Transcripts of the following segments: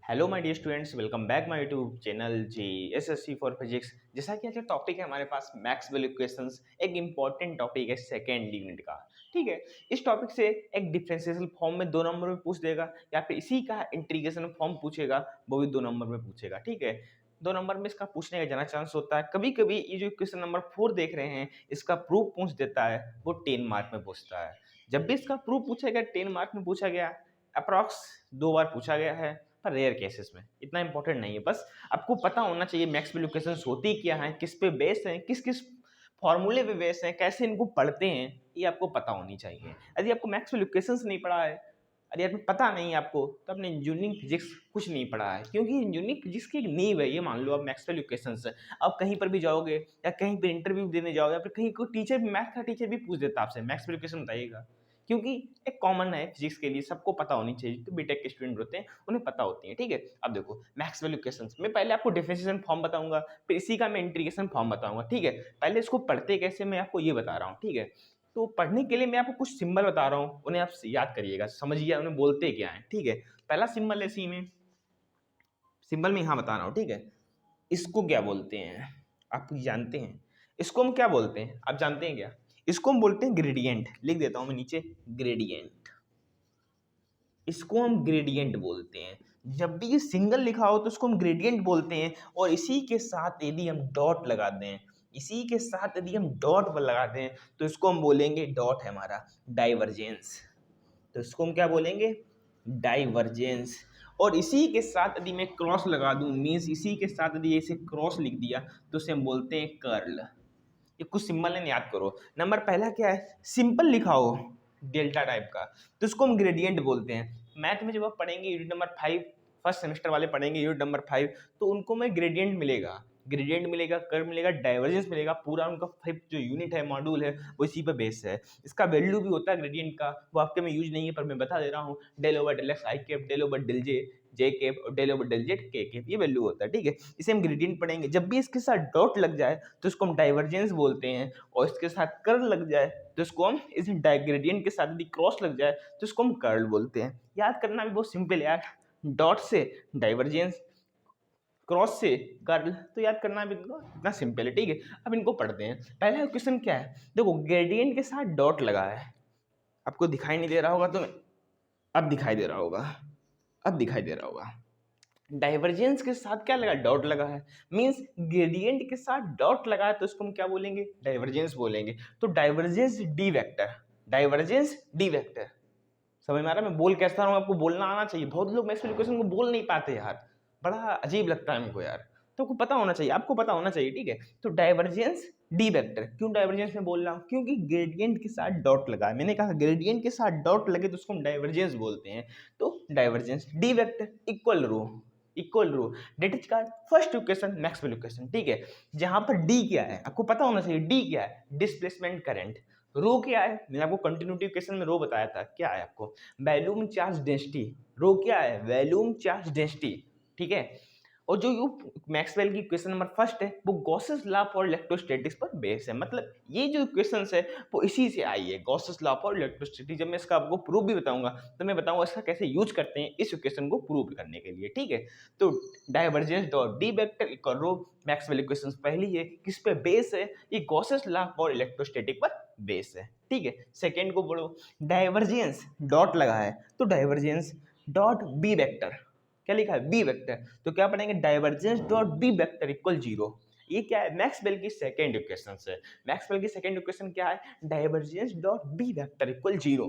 Hello my dear students, welcome back my YouTube channel JSSC for physics. जैसा कि आज का टॉपिक है हमारे पास मैक्सवेल इक्वेशंस, एक इंपॉर्टेंट टॉपिक है सेकेंड यूनिट का। ठीक है, इस टॉपिक से एक डिफरेंशियल फॉर्म में 2 नंबर में पूछ देगा, या फिर इसी का इंटीग्रेशन फॉर्म पूछेगा, वो भी 2 नंबर में पूछेगा। ठीक है, 2 नंबर में इसका पूछने का ज़्यादा चांस होता है। कभी कभी ये जो क्वेश्चन नंबर 4 देख रहे हैं, इसका प्रूफ पूछ देता है, वो 10 मार्क में पूछता है। जब भी इसका प्रूफ पूछा गया, 10 मार्क में पूछा गया, अप्रॉक्स 2 बार पूछा गया है, पर रेयर केसेस में, इतना इंपॉर्टेंट नहीं है। बस आपको पता होना चाहिए मैक्सवेल इक्वेशंस होती क्या है, किस पे बेस्ड हैं, किस किस फॉर्मूले पे बेस्ड हैं, कैसे इनको पढ़ते हैं, ये आपको पता होनी चाहिए। यदि आपको मैक्सवेल इक्वेशंस नहीं पढ़ा है, यदि आपको पता नहीं है आपको, तो आपने इंजीनियरिंग फिजिक्स कुछ नहीं पढ़ा है, क्योंकि इंजीनियरिंग फिजिक्स की एक नींव है। ये मान लो आप मैक्सवेल इक्वेशंस है, आप कहीं पर भी जाओगे या कहीं पर इंटरव्यू देने जाओगे, या फिर कहीं कोई टीचर, मैथ का टीचर भी पूछ देता आपसे मैक्सवेल इक्वेशन बताइएगा, क्योंकि एक कॉमन है फिजिक्स के लिए, सबको पता होनी चाहिए। तो बीटेक के स्टूडेंट होते हैं, उन्हें पता होती है। ठीक है, अब देखो मैक्सवेल इक्वेशंस में पहले आपको डिफरेंशिएशन फॉर्म बताऊंगा, फिर इसी का मैं इंटीग्रेशन फॉर्म बताऊंगा। ठीक है, पहले इसको पढ़ते कैसे मैं आपको ये बता रहा हूँ। ठीक है, तो पढ़ने के लिए मैं आपको कुछ सिंबल बता रहा हूँ, उन्हें आप याद करिएगा, समझिए उन्हें बोलते क्या है। ठीक है, पहला सिंबल है सी में, सिंबल में यहाँ बता रहा हूँ। ठीक है, इसको क्या बोलते हैं आप जानते हैं? इसको हम क्या बोलते हैं आप जानते हैं क्या? इसको हम बोलते हैं ग्रेडियंट। लिख देता हूं मैं नीचे, ग्रेडियंट। इसको हम ग्रेडियंट बोलते हैं। जब भी ये सिंगल लिखा हो तो इसको हम ग्रेडियंट बोलते हैं। और इसी के साथ यदि हम डॉट लगा दें, इसी के साथ यदि हम डॉट लगा दें, तो इसको हम बोलेंगे, डॉट है हमारा डाइवर्जेंस। तो इसको हम क्या बोलेंगे? डाइवर्जेंस। और इसी के साथ यदि मैं क्रॉस लगा दूं, मीन्स इसी के साथ यदि ऐसे क्रॉस लिख दिया, तो उसे हम बोलते हैं कर्ल। ये कुछ सिंबल है, याद करो। नंबर पहला क्या है? सिंपल लिखा हो डेल्टा टाइप का, तो इसको हम ग्रेडियंट बोलते हैं। मैथ में जब आप पढ़ेंगे यूनिट नंबर 5, फर्स्ट सेमेस्टर वाले पढ़ेंगे यूनिट नंबर 5, तो उनको में ग्रेडियंट मिलेगा, ग्रेडियंट मिलेगा, कर्व मिलेगा, डाइवर्जेंस मिलेगा। पूरा उनका 5th जो यूनिट है, मॉड्यूल है, वो इसी पर बेस है। इसका वैल्यू भी होता है ग्रेडियंट का, वो आपके में यूज नहीं है, पर मैं बता दे रहा हूँ। डेल ओवर डेल एक्स आई कैप, डेल ओवर डेल जे जे कैप, और डेल ओवर डेल जेड के कैप, ये वैल्यू होता है। ठीक है, इसे हम ग्रेडियंट पढ़ेंगे। जब भी इसके साथ डॉट लग जाए तो इसको हम डाइवर्जेंस बोलते हैं, और इसके साथ कर्ल लग जाए तो इसको हम, इस ग्रेडियंट के साथ यदि क्रॉस लग जाए तो इसको हम कर्ल बोलते हैं। याद करना भी बहुत सिंपल है यार, डॉट से डाइवर्जेंस, क्रॉस से कर्ल, तो याद करना भी इतना सिंपल है। ठीक है, अब इनको पढ़ते हैं। पहला क्वेश्चन क्या है? देखो, ग्रेडियंट के साथ डॉट लगा है, आपको दिखाई नहीं दे रहा होगा, तो अब दिखाई दे रहा होगा, अब दिखाई दे रहा होगा। डाइवर्जेंस के साथ क्या लगा? डॉट लगा है, मींस ग्रेडियंट के साथ डॉट लगा है, तो इसको हम क्या बोलेंगे? डाइवर्जेंस बोलेंगे। तो divergence D vector, divergence D vector. समझ में आ रहा है मैं बोल कैसा रहा हूँ? आपको बोलना आना चाहिए। बहुत लोग मैक्सवेल इक्वेशन को बोल नहीं पाते यार, बड़ा अजीब लगता है हमको यार। तो आपको पता होना चाहिए, आपको पता होना चाहिए। ठीक है, तो डाइवर्जेंस डी वेक्टर। क्यों डाइवर्जेंस में बोल रहा हूँ? क्योंकि ग्रेडियंट के साथ डॉट लगा है। मैंने कहा ग्रेडियंट के साथ डॉट लगे तो उसको हम डाइवर्जेंस बोलते हैं। तो divergence D vector equal rho, equal rho, that is called first equation, Maxwell equation. ठीक है, जहां पर डी क्या है आपको पता होना चाहिए। डी क्या है? Displacement current. रो क्या है? मैंने आपको कंटिन्यूटी इक्वेशन में रो बताया था, क्या है आपको? Volume charge density. रो क्या है? Volume charge density. ठीक है, और जो यू मैक्सवेल की इक्वेशन नंबर फर्स्ट है, वो गॉसेस लॉ फॉर इलेक्ट्रोस्टैटिक्स पर बेस है। मतलब ये जो इक्वेशंस है वो इसी से आई है, गॉसेस लॉ फॉर इलेक्ट्रोस्टैटिक्स। जब मैं इसका आपको प्रूफ भी बताऊंगा, तो मैं बताऊंगा इसका कैसे यूज करते हैं इस इक्वेशन को प्रूव करने के लिए। ठीक है, तो divergence dot D vector equal rho Maxwell equation पहली है, किस पे बेस है? ये गॉसेस लॉ फॉर इलेक्ट्रोस्टैटिक पर बेस है। ठीक है, सेकेंड को बोलो, डाइवर्जेंस डॉट लगा है, तो डाइवर्जेंस डॉट बी वेक्टर, क्या लिखा है? B vector. तो क्या पढ़ेंगे? Divergence dot B vector equal 0। ये क्या है? मैक्सवेल की सेकंड इक्वेशन है। मैक्सवेल की सेकंड इक्वेशन क्या है? Divergence dot B vector equal 0।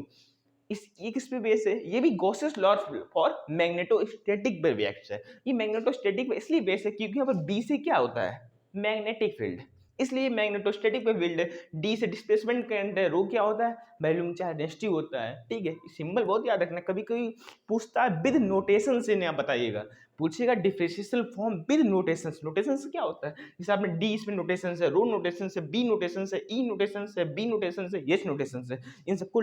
ये किस पे बेस है? ये भी गॉसेस लॉ फॉर मैग्नेटोस्टैटिक पर बेस है। ये मैग्नेटोस्टैटिक इसलिए बेस है क्योंकि यहाँ पर बी से क्या होता है? मैग्नेटिक फील्ड, इसलिए मैग्नेटोस्टैटिक पे फील्ड है। डी से डिस्प्लेसमेंट करंट है। रो क्या होता है? वैल्यूम चार्ज डेंसिटी होता है। ठीक है, सिंबल बहुत याद रखना। कभी कभी पूछता है विद नोटेशन से, नहीं आप बताइएगा, पूछेगा differential form with notation. Notation से क्या होता है? जैसे आपने डी इसमें नोटेशन से, रो नोटेशन से, बी नोटेशन से, ई नोटेशन से, बी नोटेशन से, एस नोटेशन से, इन सबको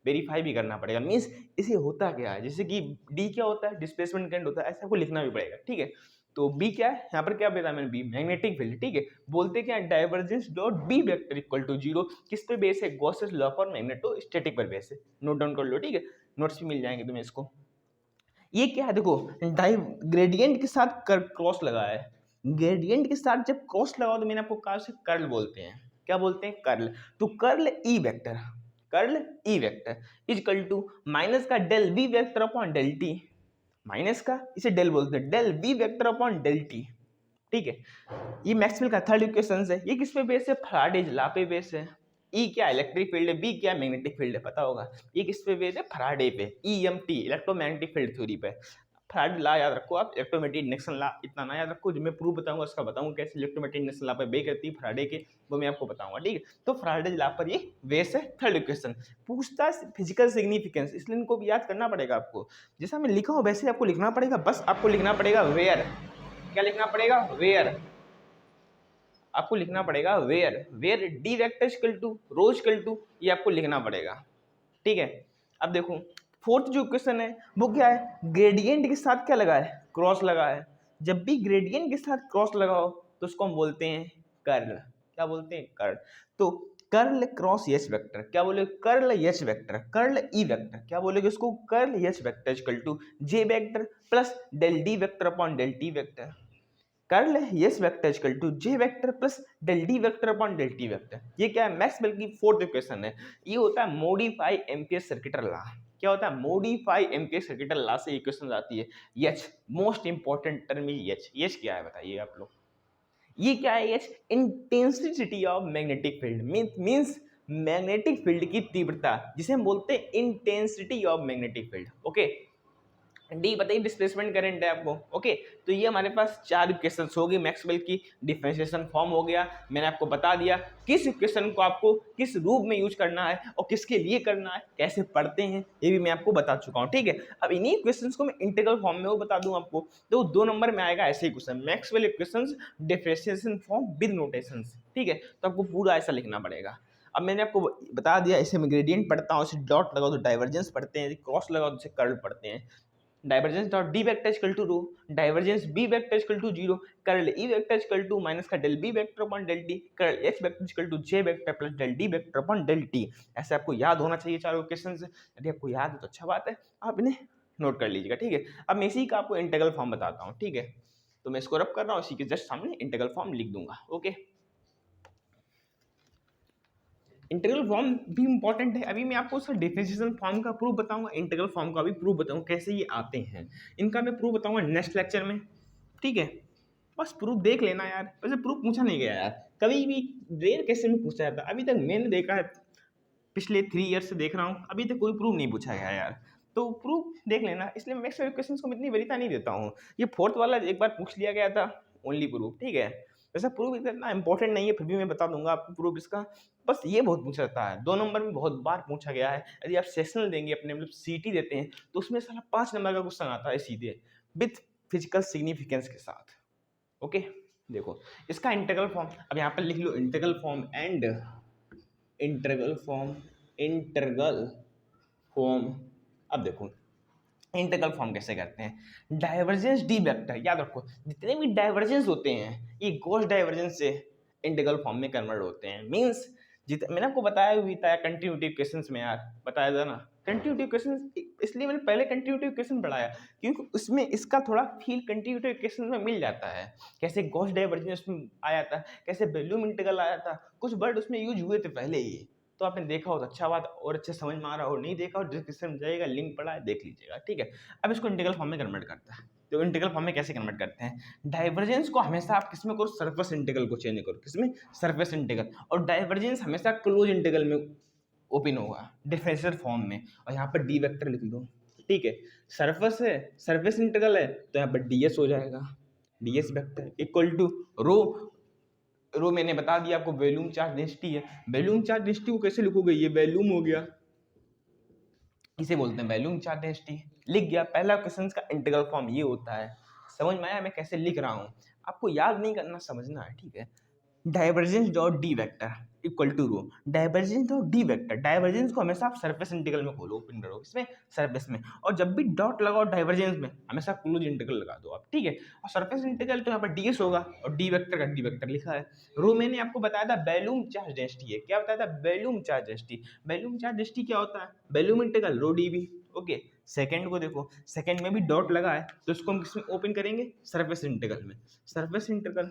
वेरीफाई भी करना पड़ेगा। मीन्स इसे होता क्या है? जैसे कि डी क्या होता है? डिस्प्लेसमेंट करंट होता है, ऐसा आपको लिखना भी पड़ेगा। ठीक है, तो बी क्या है? यहाँ पर क्या बताया मैंने? B magnetic field. ठीक है, बोलते क्या? Divergence dot B vector equal to 0। किस पे बेस है? गॉसेस लॉ फॉर मैग्नेटोस्टैटिक पर बेस है। नोट डाउन कर लो। ठीक है, नोट्स भी मिल जाएंगे तुम्हें इसको। ये क्या है देखो, ग्रेडियंट के साथ क्रॉस लगा है, ग्रेडियंट के साथ जब क्रॉस लगाओ तो मैंने आपको कहा उसे कर्ल बोलते हैं। क्या बोलते हैं? कर्ल। तो curl E vector, curl E vector equal to minus का del V vector upon del T, minus का इसे डेल बोलते हैं, del V vector upon del T. ठीक है, ये मैक्सवेल का थर्ड इक्वेशन है। ये किस पे बेस है? फैराडे लॉ पे बेस है। ई क्या इलेक्ट्रिक फील्ड है, बी क्या मैग्नेटिक फील्ड है, पता होगा। ये किस पे बेस है? फैराडे पे, ईएमटी इलेक्ट्रोमैग्नेटिक फील्ड थ्योरी पे। फैराडे लॉ याद रखो आप, इलेक्ट्रोमैग्नेटिक इंडक्शन लॉ इतना ना याद रखो, जो मैं प्रूव बताऊंगा उसका बताऊंगा कैसे इलेक्ट्रोमैग्नेटिक इंडक्शन लॉ पे बे करती है फैराडे के, वो मैं आपको बताऊंगा। ठीक है, तो फैराडे लॉ पर ये बेस है। थर्ड इक्वेशन पूछता है फिजिकल सिग्निफिकेंस, इसलिए इनको भी याद करना पड़ेगा आपको। जैसा मैं लिखा हूं वैसे आपको लिखना पड़ेगा, बस आपको लिखना पड़ेगा वेयर। क्या लिखना पड़ेगा? वेयर। आपको लिखना पड़ेगा where, where D vector equal to rho equal to, ये आपको लिखना पड़ेगा। ठीक है, अब देखो फोर्थ जो क्वेश्चन है वो क्या है? ग्रेडियंट के साथ क्या लगा है? क्रॉस लगा है। जब भी ग्रेडियंट के साथ क्रॉस लगाओ तो उसको हम बोलते हैं कर्ल। क्या बोलते हैं? कर्ल। तो कर्ल क्रॉस एच वेक्टर, क्या बोले? Curl H vector, curl E vector, क्या बोलेगे उसको? Curl H vector equal to J vector plus del D vector upon del T vector. Curl S vector equal to J vector plus del D vector upon del T vector. ये क्या है? Maxwell की fourth equation है। ये होता है modify ampere circuital law. क्या होता है? मॉडिफाई एम्पियर सर्किटल लॉ से इक्वेशन आती है। एच मोस्ट इंपॉर्टेंट टर्म है एच। एच क्या है बताइए आप लोग? ये क्या है? H intensity of magnetic field, means magnetic field की तीव्रता, जिसे हम बोलते हैं intensity of magnetic field. Okay, D बताइए डिस्प्लेसमेंट करंट है आपको। ओके, तो ये हमारे पास चार इक्वेशंस हो गई। मैक्सवेल की डिफरेंशिएशन फॉर्म हो गया, मैंने आपको बता दिया किस इक्वेशन को आपको किस रूप में यूज करना है और किसके लिए करना है, कैसे पढ़ते हैं, ये भी मैं आपको बता चुका हूँ। ठीक है, अब इन्हीं इक्वेशंस को मैं इंटीग्रल फॉर्म में वो बता दूं आपको, तो 2 नंबर में आएगा ऐसे question, Maxwell equations differentiation form with notations. ठीक है, तो आपको पूरा ऐसा लिखना पड़ेगा। अब मैंने आपको बता दिया, इसे मैं ग्रेडियंट पढ़ता हूँ, इसे डॉट लगाओ तो डाइवर्जेंस पढ़ते हैं, क्रॉस लगाओ तो इसे कर्ल पढ़ते हैं। Divergence dot D vector equal to rho, divergence B vector equal to 0, curl E vector equal to minus का del B vector upon del T, curl H vector equal to J vector plus del D vector upon del T. ऐसे आपको याद होना चाहिए चारों questions. यदि आपको याद है तो अच्छा बात है, आप इन्हें नोट कर लीजिएगा। ठीक है, अब मैं इसी का आपको इंटीग्रल फॉर्म बताता हूँ। ठीक है, तो मैं इसको रब कर रहा हूँ, इसी के जस्ट सामने इंटीग्रल फॉर्म लिख दूंगा। ओके, इंटीग्रल फॉर्म भी इंपॉर्टेंट है। अभी मैं आपको उसका डिफरेंशिएशन फॉर्म का प्रूफ बताऊंगा, इंटीग्रल फॉर्म का भी प्रूफ बताऊंगा कैसे ये आते हैं। इनका मैं प्रूफ बताऊंगा नेक्स्ट लेक्चर में। ठीक है, बस प्रूफ देख लेना यार। वैसे प्रूफ पूछा नहीं गया यार कभी भी, रेयर कैसे में पूछा जाता अभी तक मैंने देखा है, पिछले 3 ईयर से देख रहा हूँ, अभी तक कोई प्रूफ नहीं पूछा गया यार। तो प्रूफ देख लेना, इसलिए मैं मैक्स क्वेश्चन को इतनी वरीयता नहीं देता हूँ। ये फोर्थ वाला एक बार पूछ लिया गया था, ओनली प्रूफ। ठीक है, वैसा प्रूफ इतना इंपॉर्टेंट नहीं है, फिर भी मैं बता दूंगा आपको प्रूफ इसका। बस ये बहुत पूछा जाता है, 2 नंबर में बहुत बार पूछा गया है। यदि आप सेशनल देंगे अपने, मतलब सीटी देते हैं, तो उसमें साला 5 नंबर का क्वेश्चन आता है सीधे विथ फिजिकल सिग्निफिकेंस के साथ। ओके, देखो इसका इंटीग्रल फॉर्म अब यहाँ पर लिख लो, integral form and integral form, integral form. अब देखो इंटीग्रल फॉर्म कैसे करते हैं। डाइवर्जेंस डी वेक्टर, याद रखो जितने भी डाइवर्जेंस होते हैं ये गॉस डाइवर्जेंस से इंटीग्रल फॉर्म में कन्वर्ट होते हैं। मींस मैंने आपको बताया भी था कंटिन्यूटी क्वेश्चंस में यार, बताया था ना कंटिन्यूटी क्वेश्चंस, इसलिए मैंने पहले कंटिन्यूटी क्वेश्चन पढ़ाया क्योंकि उसमें इसका थोड़ा फील कंटिन्यूटी क्वेश्चन में मिल जाता है। कैसे गॉस डाइवर्जेंस में आया था, कैसे वॉल्यूम इंटीग्रल आया था, कुछ वर्ड उसमें यूज हुए थे पहले ही। तो आपने देखा हो तो अच्छा बात, और अच्छे समझ में आ रहा हो, नहीं देखा हो डिस्क्रिप्शन में जाएगा, लिंक पड़ा है, देख लीजिएगा। ठीक है, अब इसको इंटीग्रल फॉर्म में कन्वर्ट करता है। तो इंटीग्रल फॉर्म में कैसे कन्वर्ट करते हैं? डाइवर्जेंस को हमेशा आप किसमें करो? सरफेस इंटीग्रल को चेंज करो, किसमें? Surface integral. और डाइवर्जेंस हमेशा क्लोज इंटीग्रल में ओपन होगा, डिफरेंशियल फॉर्म में। और यहाँ पर डी वेक्टर लिख दो। ठीक है, सरफेस है, सरफेस इंटीग्रल है, तो यहाँ पर डीएस हो जाएगा, डीएस वेक्टर इक्वल टू रो। रो मैंने बता दिया आपको वॉल्यूम चार्ज डेंसिटी है। वॉल्यूम चार्ज डेंसिटी को कैसे लिखोगे? ये वॉल्यूम हो गया, इसे बोलते हैं वॉल्यूम चार्ज डेंसिटी। लिख गया, पहला क्वेश्चन का इंटीग्रल फॉर्म ये होता है। समझ में आया मैं कैसे लिख रहा हूँ? आपको याद नहीं करना, समझना है। ठीक है, divergence dot D vector equal to rho, divergence dot D vector, divergence को हमेशा आप सरफेस इंटीग्रल में खोलो, ओपन करो, इसमें सरफेस में। और जब भी डॉट लगाओ डाइवर्जेंस में हमेशा क्लोज इंटीग्रल लगा दो आप। ठीक है, और सरफेस इंटीग्रल तो यहाँ पर डीएस होगा और डी वेक्टर का डी वेक्टर लिखा है। रो मैंने आपको बताया था वॉल्यूम चार्ज डेंसिटी है। क्या बताया था? Volume charge density. Volume charge density क्या होता है? Volume integral rho D V. Okay, second को देखो, सेकंड में भी डॉट लगा है तो इसको हम किसमें ओपन करेंगे, सरफेस इंटीग्रल में। सरफेस इंटीग्रल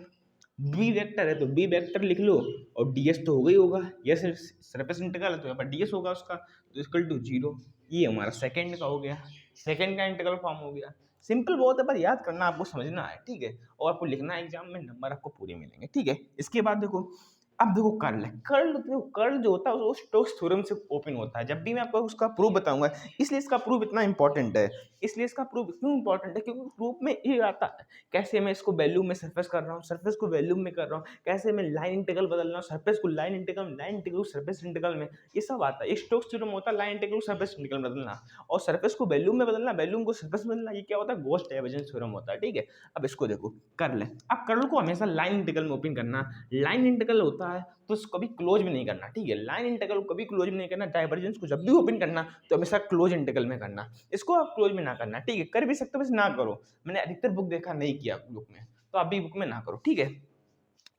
बी वेक्टर है तो बी वेक्टर लिख लो और डीएस तो होगा ही होगा, यस सरफेस इंटीग्रल है तो यहाँ पर डीएस होगा उसका, तो इक्वल टू 0। ये हमारा सेकंड का हो गया, सेकंड का इंटीग्रल फॉर्म हो गया। सिंपल बहुत है, पर याद करना आपको समझना है, ठीक है, और आपको लिखना है एग्जाम में, नंबर आपको पूरे मिलेंगे, ठीक है। इसके बाद देखो, अब देखो कर्ल है, कर्ल जो होता है वो स्टोक्स थ्योरम से ओपन होता है। जब भी मैं आपको उसका प्रूफ बताऊंगा, इसलिए इसका प्रूफ इतना इंपॉर्टेंट है। इसलिए इसका प्रूफ क्यों इंपॉर्टेंट है, क्योंकि प्रूफ में ये आता है कैसे मैं इसको वैल्यूम में सरफेस कर रहा हूँ, सरफेस को वैल्यूम में कर रहा हूँ, कैसे मैं लाइन इंटीग्रल बदल रहा हूँ, सरफेस को लाइन इंटीग्रल सरफेस इंटीग्रल में, ये सब आता है। स्टोक्स थ्योरम होता है लाइन इंटीग्रल सरफेस इंटीग्रल बदलना, और सरफेस को वैल्यूम में बदलना, वैल्यूम को सरफेस में बदलना, ये क्या होता है, गॉस डाइवर्जेंस थ्योरम होता है, ठीक है। अब इसको देखो, कर्ल है, अब कर्ल को हमेशा लाइन इंटीग्रल में ओपन करना। लाइन इंटीग्रल होता है तो इसको कभी क्लोज में नहीं करना, ठीक है। लाइन इंटीग्रल को कभी क्लोज में नहीं करना, डाइवर्जेंस को जब भी ओपन करना तो हमेशा क्लोज इंटीग्रल में करना, इसको आप क्लोज में ना करना, ठीक है। कर भी सकते हो बस ना करो, मैंने अधिकतर बुक देखा नहीं किया बुक में, तो आप भी बुक में ना करो, ठीक है।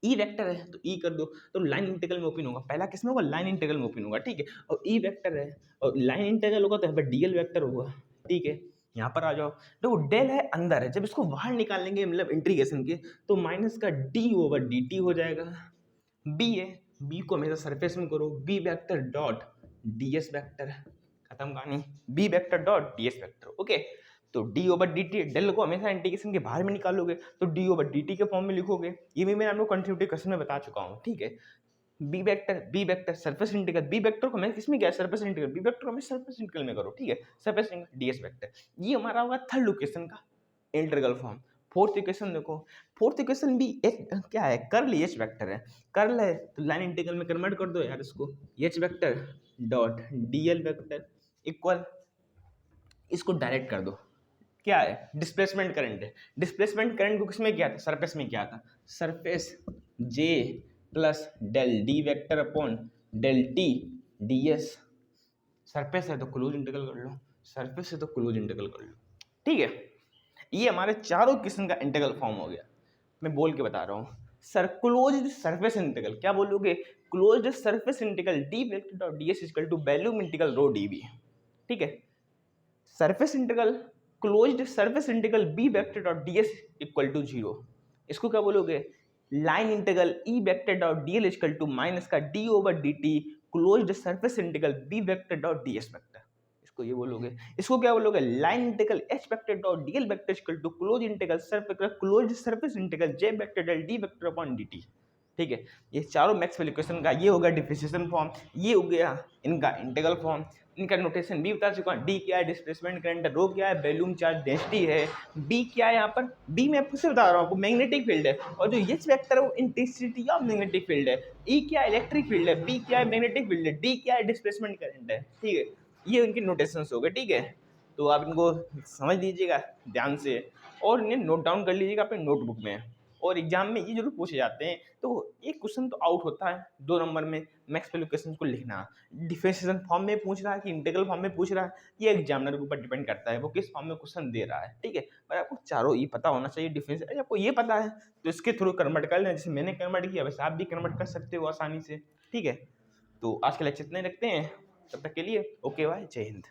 ई वेक्टर है तो ई कर दो, तो लाइन इंटीग्रल में ओपन होगा, पहला किस में होगा, लाइन इंटीग्रल में ओपन होगा, ठीक है। और ई वेक्टर है और लाइन इंटीग्रल होगा तो यहाँ पर डीएल वेक्टर होगा, ठीक है। यहाँ पर आ जाओ, देखो डेल है अंदर है, जब इसको बाहर निकालेंगे मतलब इंटीग्रेशन के, तो माइनस का डी ओवर डी टी हो जाएगा। बी है, बी को हमेशा सरफेस में करो, B vector dot dS vector, खत्म कहानी, B vector dot dS vector, okay. तो D over D T, del को हमेशा इंटीग्रेशन के बाहर में निकालोगे तो डी ओवर डी टी के फॉर्म में लिखोगे, ये भी मैं आपको कंटिन्यूटी क्वेश्चन में बता चुका हूँ, ठीक है। B vector surface integral, B vector को मैं किसमें किया, सरफेस इंटीग्रल, बी वेक्टर को मैं सरफेस इंटीग्रल में करो, ठीक है, सरफेस इंटीग्रल डीएस वेक्टर। ये हमारा होगा थर्ड इक्वेशन का इंटीग्रल फॉर्म। फोर्थ इक्वेशन देखो, फोर्थ इक्वेशन भी एक क्या है, कर्ल एच वेक्टर है, कर्ल है तो लाइन इंटीग्रल में कन्वर्ट कर दो यार इसको, H vector dot DL vector equal, इसको डायरेक्ट कर दो, क्या है, डिस्प्लेसमेंट करंट है। डिस्प्लेसमेंट करंट को किसमें किया था, सरफेस में किया था, surface J plus del D vector upon del T D S, surface है तो क्लोज इंटीग्रल कर लो, सरफेस है तो क्लोज इंटीग्रल कर लो, ठीक है। ये हमारे चारों किस्म का इंटीग्रल फॉर्म हो गया। मैं बोल के बता रहा हूँ, सर क्लोज्ड सरफेस इंटीग्रल, क्या बोलोगे, closed surface integral D vector dot D S equal to volume integral rho D B, ठीक है। Surface integral closed surface integral B vector dot D S equal to 0, इसको क्या बोलोगे, line integral E vector dot D L equal to minus का D over D T closed surface integral B vector dot D S vector, इसको ये बोलोगे। इसको क्या बोलोगे, line integral H vector dot D L vector equal to close integral closed surface integral J vector del D vector upon D T, ठीक है। ये चारों मैक्सवेल इक्वेशन का ये होगा डिफरेंशिएशन फॉर्म, ये हो गया इनका इंटीग्रल फॉर्म। इनका नोटेशन भी बता चुका हूँ, डी क्या है, डिस्प्लेसमेंट करंट, रो क्या है, वैल्यूम चार्ज डेंसिटी है, बी क्या है, यहाँ पर बी मैं आपको बता रहा हूँ आपको मैग्नेटिक फील्ड है, और जो एच वेक्टर है वो इंटेंसिटी ऑफ मैग्नेटिक फील्ड है, ई क्या है, इलेक्ट्रिक फील्ड है, बी क्या है, मैग्नेटिक फील्ड है, डी क्या है, डिस्प्लेसमेंट करंट है, ठीक है। ये उनके नोटेशंस हो गए, ठीक है। तो आप इनको समझ लीजिएगा ध्यान से और इन्हें नोट डाउन कर लीजिएगा अपने नोटबुक में, और एग्जाम में ये जरूर पूछे जाते हैं। तो एक क्वेश्चन तो आउट होता है 2 नंबर में, मैक्सवेल इक्वेशंस को लिखना, डिफरेंशिएशन फॉर्म में पूछ रहा है कि इंटीग्रल फॉर्म में पूछ रहा है, ये एग्जामिनर के ऊपर डिपेंड करता है वो किस फॉर्म में क्वेश्चन दे रहा है, ठीक है। पर आपको चारों ये पता होना चाहिए डिफरेंस, अरे आपको ये पता है तो इसके थ्रू कन्वर्ट कर लेना, जैसे मैंने कन्वर्ट किया वैसे आप भी कन्वर्ट कर सकते हो आसानी से, ठीक है। तो आज के लेक्चर इतने रखते हैं, तब तक के लिए ओके बाय, जय हिंद।